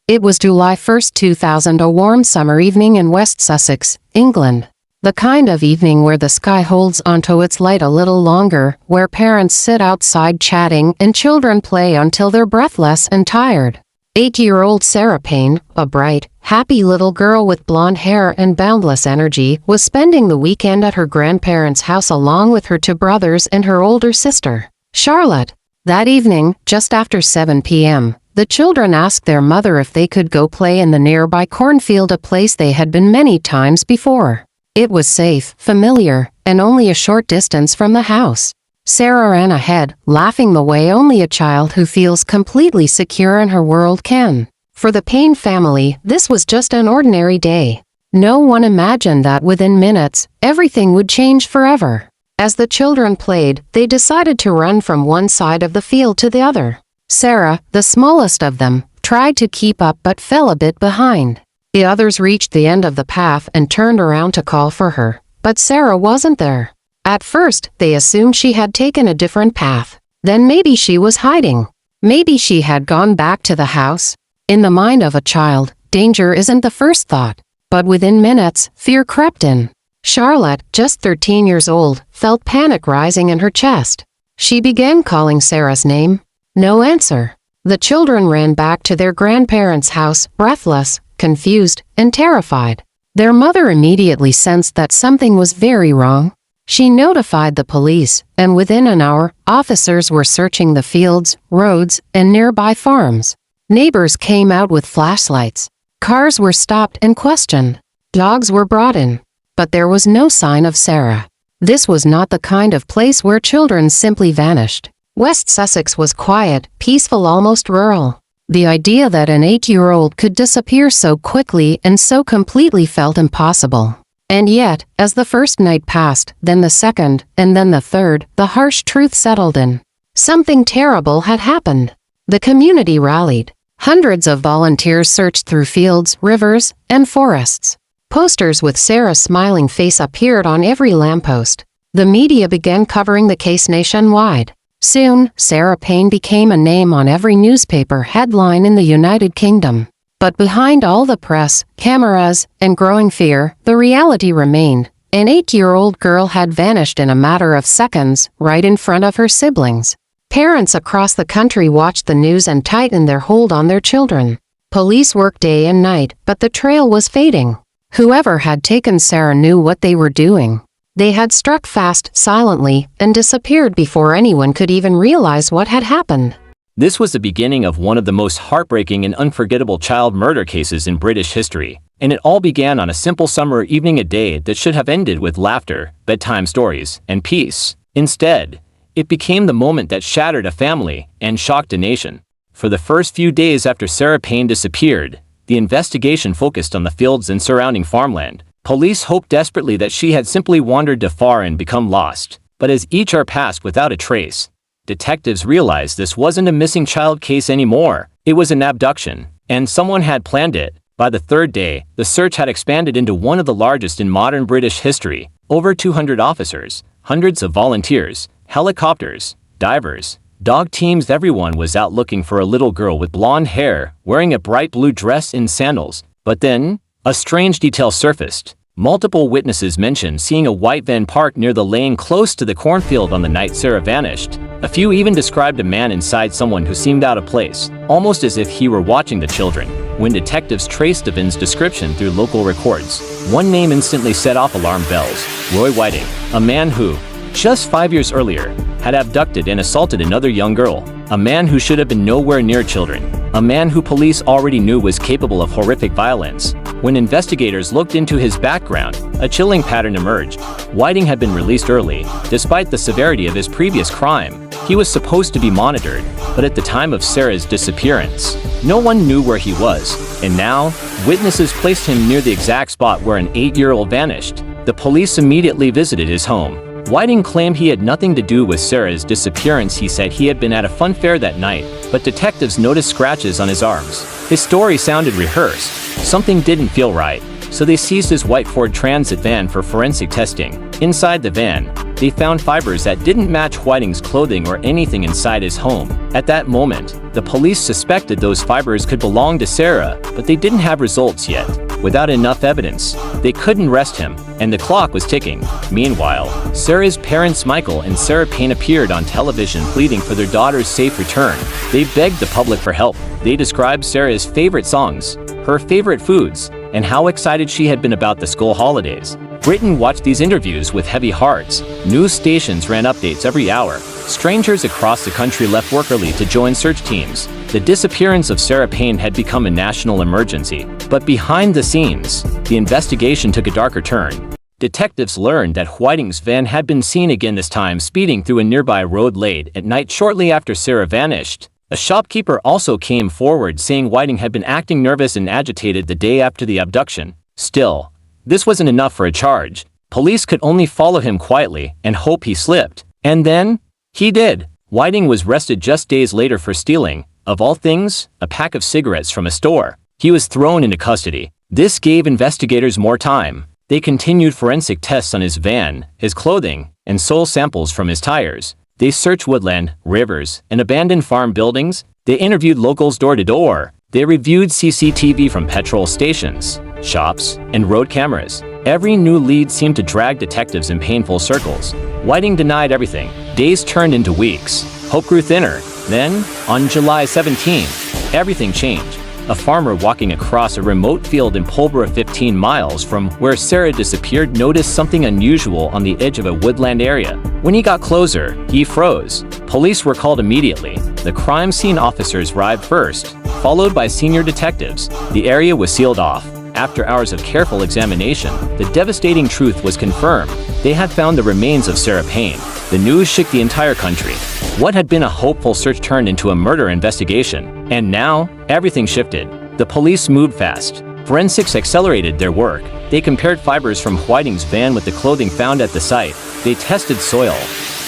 It was July 1, 2000, a warm summer evening in West Sussex, England. The kind of evening where the sky holds onto its light a little longer, where parents sit outside chatting and children play until they're breathless and tired. 8-year-old Sarah Payne, a bright, happy little girl with blonde hair and boundless energy, was spending the weekend at her grandparents' house along with her two brothers and her older sister, Charlotte. That evening, just after 7 p.m., the children asked their mother if they could go play in the nearby cornfield, a place they had been many times before. It was safe, familiar, and only a short distance from the house. Sarah ran ahead, laughing the way only a child who feels completely secure in her world can. For the Payne family, this was just an ordinary day. No one imagined that within minutes, everything would change forever. As the children played, they decided to run from one side of the field to the other. Sarah, the smallest of them, tried to keep up but fell a bit behind. The others reached the end of the path and turned around to call for her, but Sarah wasn't there. At first, they assumed she had taken a different path. Then maybe she was hiding. Maybe she had gone back to the house. In the mind of a child, danger isn't the first thought. But within minutes, fear crept in. Charlotte, just 13 years old, felt panic rising in her chest. She began calling Sarah's name. No answer. The children ran back to their grandparents' house, breathless, confused, and terrified. Their mother immediately sensed that something was very wrong. She notified the police, and within an hour, officers were searching the fields, roads, and nearby farms. Neighbors came out with flashlights. Cars were stopped and questioned. Dogs were brought in. But there was no sign of Sarah. This was not the kind of place where children simply vanished. West Sussex was quiet, peaceful, almost rural. The idea that an 8-year-old could disappear so quickly and so completely felt impossible. And yet, as the first night passed, then the second, and then the third, the harsh truth settled in. Something terrible had happened. The community rallied. Hundreds of volunteers searched through fields, rivers, and forests. Posters with Sarah's smiling face appeared on every lamppost. The media began covering the case nationwide. Soon, Sarah Payne became a name on every newspaper headline in the United Kingdom. But behind all the press, cameras, and growing fear, the reality remained. An 8-year-old girl had vanished in a matter of seconds, right in front of her siblings. Parents across the country watched the news and tightened their hold on their children. Police worked day and night, but the trail was fading. Whoever had taken Sarah knew what they were doing. They had struck fast, silently, and disappeared before anyone could even realize what had happened. This was the beginning of one of the most heartbreaking and unforgettable child murder cases in British history, and it all began on a simple summer evening, a day that should have ended with laughter, bedtime stories, and peace. Instead, it became the moment that shattered a family and shocked a nation. For the first few days after Sarah Payne disappeared, the investigation focused on the fields and surrounding farmland. Police hoped desperately that she had simply wandered too far and become lost. But as each hour passed without a trace, detectives realized this wasn't a missing child case anymore. It was an abduction, and someone had planned it. By the third day, the search had expanded into one of the largest in modern British history. Over 200 officers, hundreds of volunteers, helicopters, divers, dog teams, everyone was out looking for a little girl with blonde hair, wearing a bright blue dress and sandals. But then, a strange detail surfaced. Multiple witnesses mentioned seeing a white van parked near the lane close to the cornfield on the night Sarah vanished. A few even described a man inside, someone who seemed out of place, almost as if he were watching the children. When detectives traced the van's description through local records, one name instantly set off alarm bells: Roy Whiting, a man who, just 5 years earlier, had abducted and assaulted another young girl. A man who should have been nowhere near children. A man who police already knew was capable of horrific violence. When investigators looked into his background, a chilling pattern emerged. Whiting had been released early. Despite the severity of his previous crime, he was supposed to be monitored, but at the time of Sarah's disappearance, no one knew where he was. And now, witnesses placed him near the exact spot where an 8-year-old vanished. The police immediately visited his home. Whiting claimed he had nothing to do with Sarah's disappearance. He said he had been at a fun fair that night, but detectives noticed scratches on his arms. His story sounded rehearsed. Something didn't feel right, so they seized his white Ford Transit van for forensic testing. Inside the van, they found fibers that didn't match Whiting's clothing or anything inside his home. At that moment, the police suspected those fibers could belong to Sarah, but they didn't have results yet. Without enough evidence, they couldn't arrest him, and the clock was ticking. Meanwhile, Sarah's parents Michael and Sarah Payne appeared on television pleading for their daughter's safe return. They begged the public for help. They described Sarah's favorite songs, her favorite foods, and how excited she had been about the school holidays. Britain watched these interviews with heavy hearts. News stations ran updates every hour. Strangers across the country left work early to join search teams. The disappearance of Sarah Payne had become a national emergency. But behind the scenes, the investigation took a darker turn. Detectives learned that Whiting's van had been seen again, this time speeding through a nearby road late at night shortly after Sarah vanished. A shopkeeper also came forward saying Whiting had been acting nervous and agitated the day after the abduction. Still, this wasn't enough for a charge. Police could only follow him quietly and hope he slipped. And then, he did. Whiting was arrested just days later for stealing, of all things, a pack of cigarettes from a store. He was thrown into custody. This gave investigators more time. They continued forensic tests on his van, his clothing, and soil samples from his tires. They searched woodland, rivers, and abandoned farm buildings. They interviewed locals door to door. They reviewed CCTV from petrol stations, shops, and road cameras. Every new lead seemed to drag detectives in painful circles. Whiting denied everything. Days turned into weeks. Hope grew thinner. Then, on July 17th, everything changed. A farmer walking across a remote field in Pulborough 15 miles from where Sarah disappeared noticed something unusual on the edge of a woodland area. When he got closer, he froze. Police were called immediately. The crime scene officers arrived first, followed by senior detectives. The area was sealed off. After hours of careful examination, the devastating truth was confirmed. They had found the remains of Sarah Payne. The news shook the entire country. What had been a hopeful search turned into a murder investigation. And now, everything shifted. The police moved fast. Forensics accelerated their work. They compared fibers from Whiting's van with the clothing found at the site. They tested soil,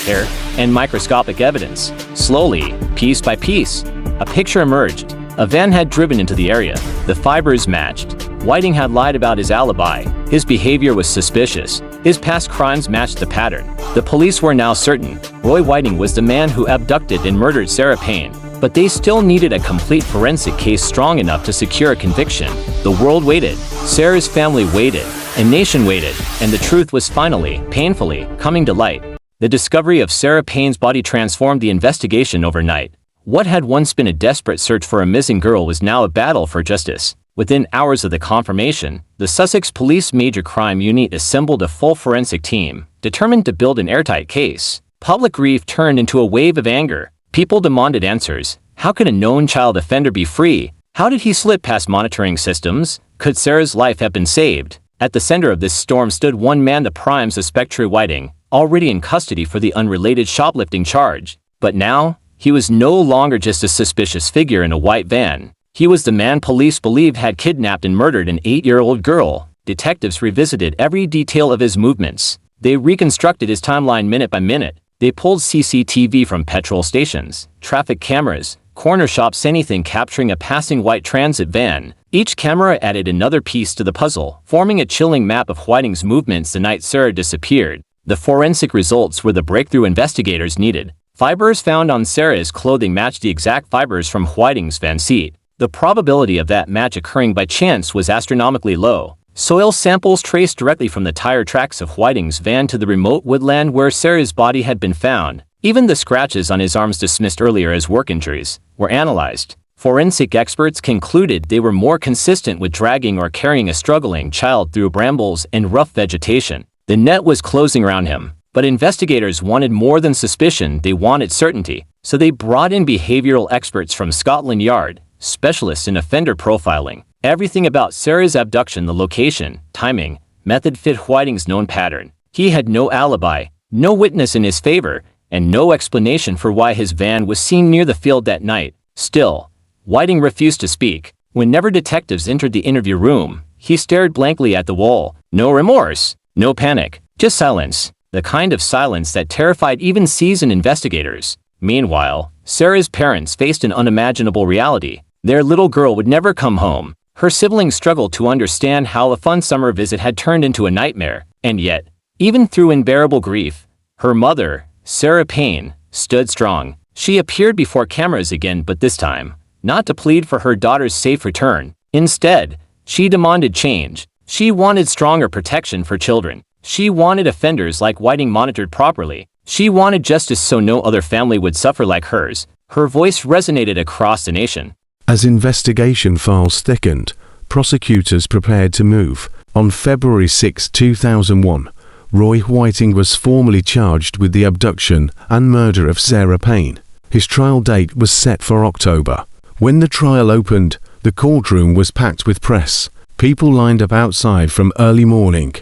air, and microscopic evidence. Slowly, piece by piece, a picture emerged. A van had driven into the area. The fibers matched. Whiting had lied about his alibi. His behavior was suspicious. His past crimes matched the pattern. The police were now certain Roy Whiting was the man who abducted and murdered Sarah Payne. But they still needed a complete forensic case strong enough to secure a conviction. The world waited. Sarah's family waited. A nation waited. And the truth was finally, painfully, coming to light. The discovery of Sarah Payne's body transformed the investigation overnight. What had once been a desperate search for a missing girl was now a battle for justice. Within hours of the confirmation, the Sussex Police Major Crime Unit assembled a full forensic team, determined to build an airtight case. Public grief turned into a wave of anger. People demanded answers. How could a known child offender be free? How did he slip past monitoring systems? Could Sarah's life have been saved? At the center of this storm stood one man, the prime suspect Roy Whiting, already in custody for the unrelated shoplifting charge. But now, he was no longer just a suspicious figure in a white van. He was the man police believed had kidnapped and murdered an 8-year-old girl. Detectives revisited every detail of his movements. They reconstructed his timeline minute by minute. They pulled CCTV from petrol stations, traffic cameras, corner shops, anything capturing a passing white transit van. Each camera added another piece to the puzzle, forming a chilling map of Whiting's movements the night Sarah disappeared. The forensic results were the breakthrough investigators needed. Fibers found on Sarah's clothing matched the exact fibers from Whiting's van seat. The probability of that match occurring by chance was astronomically low. Soil samples traced directly from the tire tracks of Whiting's van to the remote woodland where Sarah's body had been found. Even the scratches on his arms, dismissed earlier as work injuries, were analyzed. Forensic experts concluded they were more consistent with dragging or carrying a struggling child through brambles and rough vegetation. The net was closing around him. But investigators wanted more than suspicion, they wanted certainty. So they brought in behavioral experts from Scotland Yard, specialists in offender profiling. Everything about Sarah's abduction, the location, timing, method fit Whiting's known pattern. He had no alibi, no witness in his favor, and no explanation for why his van was seen near the field that night. Still, Whiting refused to speak. Whenever detectives entered the interview room, he stared blankly at the wall. No remorse, no panic, just silence. The kind of silence that terrified even seasoned investigators. Meanwhile, Sarah's parents faced an unimaginable reality. Their little girl would never come home. Her siblings struggled to understand how a fun summer visit had turned into a nightmare. And yet, even through unbearable grief, Her mother, Sarah Payne, stood strong. She appeared before cameras again, but this time, not to plead for her daughter's safe return. Instead, she demanded change. She wanted stronger protection for children. She wanted offenders like Whiting monitored properly. She wanted justice so no other family would suffer like hers. Her voice resonated across the nation. As investigation files thickened, prosecutors prepared to move. On February 6, 2001, Roy Whiting was formally charged with the abduction and murder of Sarah Payne. His trial date was set for October. When the trial opened, the courtroom was packed with press. People lined up outside from early morning,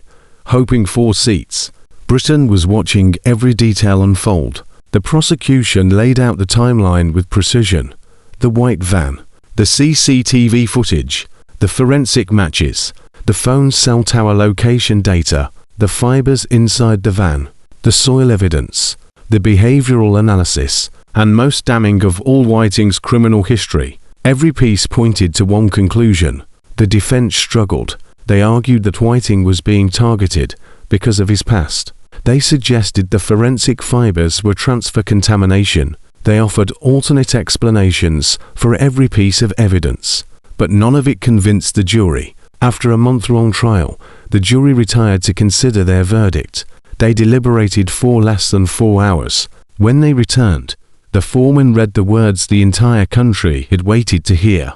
hoping for seats. Britain was watching every detail unfold. The prosecution laid out the timeline with precision. The white van, the CCTV footage, the forensic matches, the phone cell tower location data, the fibers inside the van, the soil evidence, the behavioral analysis, and most damning of all, Whiting's criminal history. Every piece pointed to one conclusion. The defense struggled. They argued that Whiting was being targeted because of his past. They suggested the forensic fibers were transfer contamination. They offered alternate explanations for every piece of evidence. But none of it convinced the jury. After a month-long trial, the jury retired to consider their verdict. They deliberated for less than 4 hours. When they returned, the foreman read the words the entire country had waited to hear.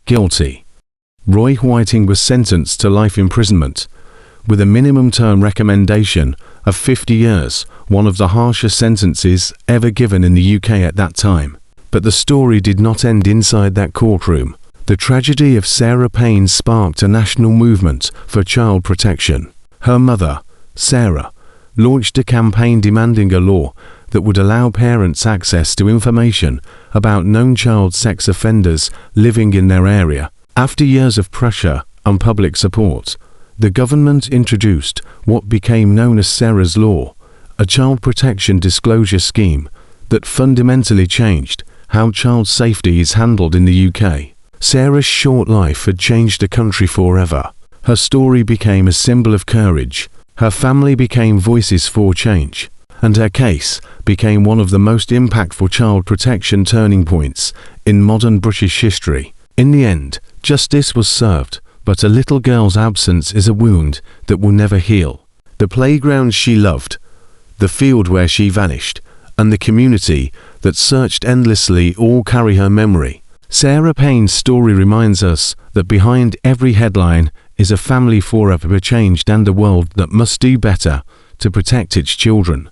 Guilty. Roy Whiting was sentenced to life imprisonment, with a minimum term recommendation of 50 years, one of the harshest sentences ever given in the UK at that time. But the story did not end inside that courtroom. The tragedy of Sarah Payne sparked a national movement for child protection. Her mother, Sarah, launched a campaign demanding a law that would allow parents access to information about known child sex offenders living in their area. After years of pressure and public support, the government introduced what became known as Sarah's Law, a child protection disclosure scheme that fundamentally changed how child safety is handled in the UK. Sarah's short life had changed the country forever. Her story became a symbol of courage. Her family became voices for change, and her case became one of the most impactful child protection turning points in modern British history. In the end, justice was served, but a little girl's absence is a wound that will never heal. The playground she loved, the field where she vanished, and the community that searched endlessly all carry her memory. Sarah Payne's story reminds us that behind every headline is a family forever changed and a world that must do better to protect its children.